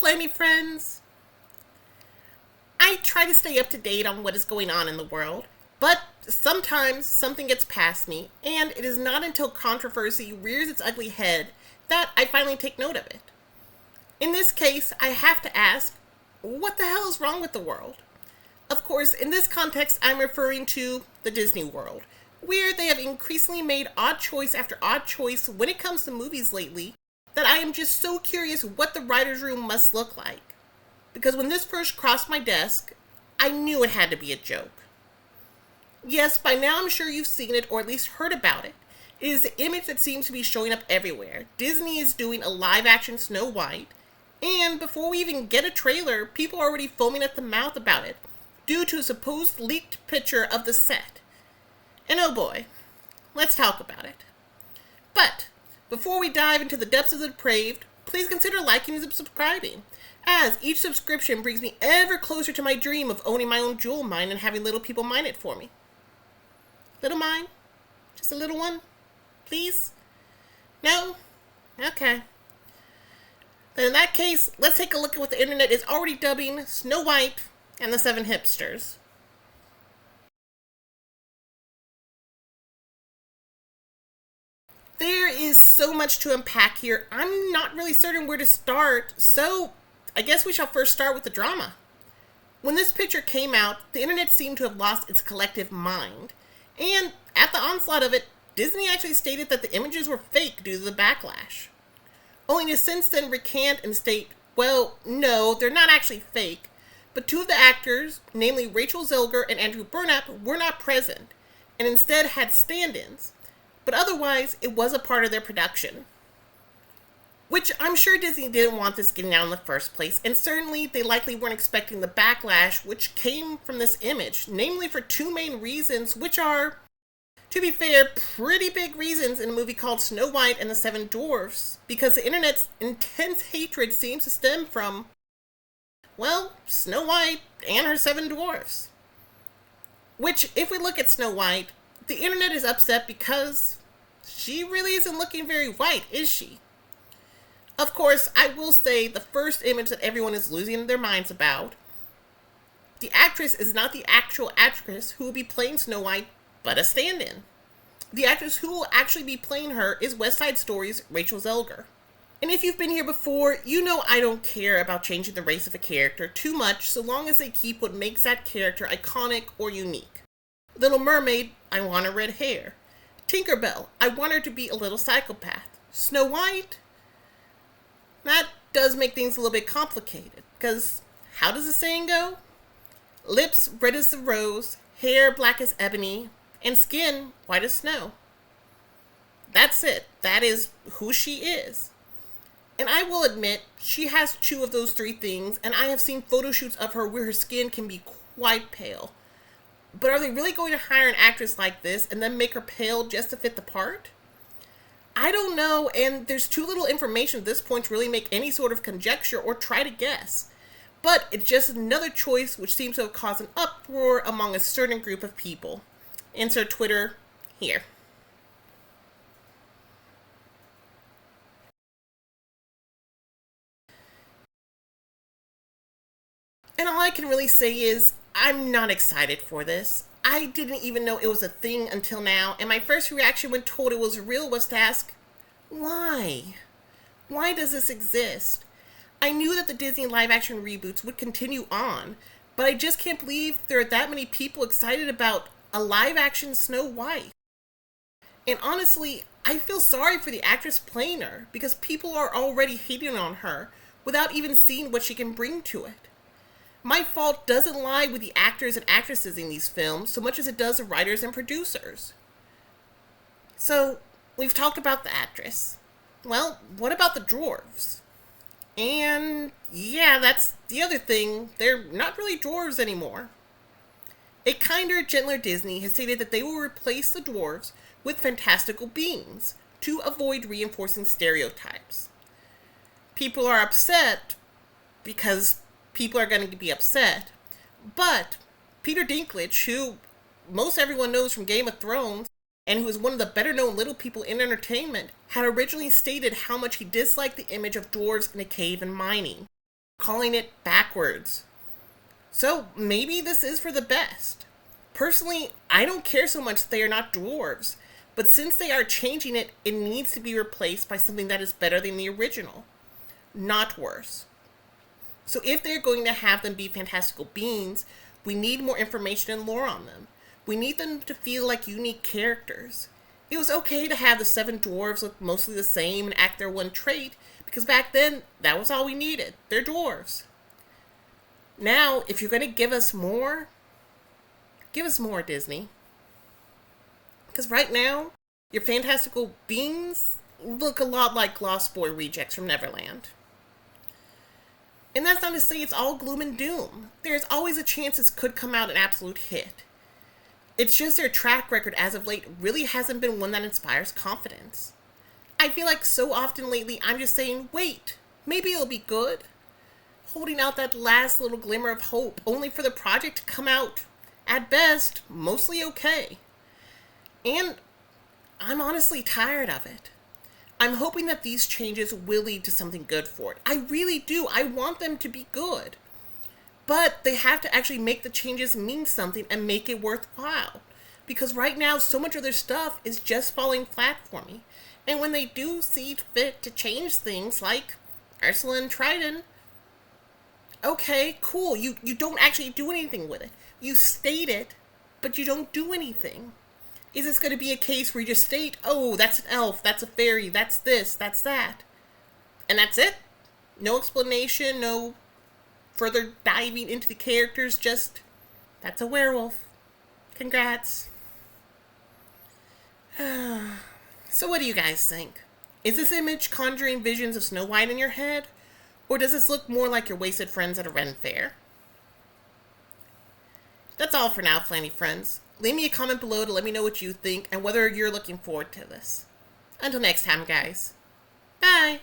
Flammy friends! I try to stay up to date on what is going on in the world, but sometimes something gets past me, and it is not until controversy rears its ugly head that I finally take note of it. In this case, I have to ask, what the hell is wrong with the world? Of course, in this context, I'm referring to the Disney world, where they have increasingly made odd choice after odd choice when it comes to movies lately, that I am just so curious what the writer's room must look like. Because when this first crossed my desk, I knew it had to be a joke. Yes, by now I'm sure you've seen it or at least heard about it. It is the image that seems to be showing up everywhere. Disney is doing a live-action Snow White, and before we even get a trailer, people are already foaming at the mouth about it, due to a supposed leaked picture of the set. And oh boy, let's talk about it. But, before we dive into the depths of the depraved, please consider liking and subscribing, as each subscription brings me ever closer to my dream of owning my own jewel mine and having little people mine it for me. Little mine? Just a little one? Please? No? Okay. Then in that case, let's take a look at what the internet is already dubbing Snow White and the Seven Hipsters. There is so much to unpack here, I'm not really certain where to start, so I guess we shall first start with the drama. When this picture came out, the internet seemed to have lost its collective mind, and at the onslaught of it, Disney actually stated that the images were fake due to the backlash. Only to since then recant and state, well, no, they're not actually fake, but two of the actors, namely Rachel Zelger and Andrew Burnap, were not present, and instead had stand-ins. But otherwise, it was a part of their production. Which I'm sure Disney didn't want this getting out in the first place, and certainly they likely weren't expecting the backlash which came from this image, namely for two main reasons, which are, to be fair, pretty big reasons in a movie called Snow White and the Seven Dwarves, because the internet's intense hatred seems to stem from, well, Snow White and her seven dwarfs. Which, if we look at Snow White, the internet is upset because she really isn't looking very white, is she? Of course, I will say the first image that everyone is losing their minds about, the actress is not the actual actress who will be playing Snow White, but a stand-in. The actress who will actually be playing her is West Side Story's Rachel Zelger. And if you've been here before, you know I don't care about changing the race of a character too much so long as they keep what makes that character iconic or unique. Little Mermaid, I want her red hair. Tinkerbell, I want her to be a little psychopath. Snow White? That does make things a little bit complicated, because how does the saying go? Lips red as the rose, hair black as ebony, and skin white as snow. That's it. That is who she is. And I will admit, she has two of those three things, and I have seen photo shoots of her where her skin can be quite pale. But are they really going to hire an actress like this and then make her pale just to fit the part? I don't know, and there's too little information at this point to really make any sort of conjecture or try to guess. But it's just another choice which seems to have caused an uproar among a certain group of people. Insert Twitter here. And all I can really say is, I'm not excited for this. I didn't even know it was a thing until now, and my first reaction when told it was real was to ask, why? Why does this exist? I knew that the Disney live-action reboots would continue on, but I just can't believe there are that many people excited about a live-action Snow White. And honestly, I feel sorry for the actress playing her, because people are already hating on her without even seeing what she can bring to it. My fault doesn't lie with the actors and actresses in these films so much as it does the writers and producers. So, we've talked about the actress. Well, what about the dwarves? And yeah, that's the other thing, they're not really dwarves anymore. A kinder, gentler Disney has stated that they will replace the dwarves with fantastical beings to avoid reinforcing stereotypes. People are upset because people are going to be upset, but Peter Dinklage, who most everyone knows from Game of Thrones, and who is one of the better known little people in entertainment, had originally stated how much he disliked the image of dwarves in a cave and mining. calling it backwards. So maybe this is for the best. Personally, I don't care so much that they are not dwarves, but since they are changing it, it needs to be replaced by something that is better than the original, not worse. So if they're going to have them be fantastical beings, we need more information and lore on them. We need them to feel like unique characters. It was okay to have the 7 dwarves look mostly the same and act their one trait, because back then, that was all we needed. They're dwarves. Now, if you're going to give us more, Disney. Because right now, your fantastical beings look a lot like Lost Boy rejects from Neverland. And that's not to say it's all gloom and doom. There's always a chance this could come out an absolute hit. It's just their track record as of late really hasn't been one that inspires confidence. I feel like so often lately I'm just saying, wait, maybe it'll be good. Holding out that last little glimmer of hope, only for the project to come out, at best, mostly okay. And I'm honestly tired of it. I'm hoping that these changes will lead to something good for it. I really do. I want them to be good. But they have to actually make the changes mean something and make it worthwhile. Because right now, so much of their stuff is just falling flat for me. And when they do see fit to change things like Ursula and Triton, okay, cool. You don't actually do anything with it. You state it, but you don't do anything. Is this going to be a case where you just state, oh, that's an elf, that's a fairy, that's this, that's that, and that's it? No explanation, no further diving into the characters, just, that's a werewolf. Congrats. So what do you guys think? Is this image conjuring visions of Snow White in your head? Or does this look more like your wasted friends at a Ren fair? That's all for now, Flanny friends. Leave me a comment below to let me know what you think and whether you're looking forward to this. Until next time, guys. Bye!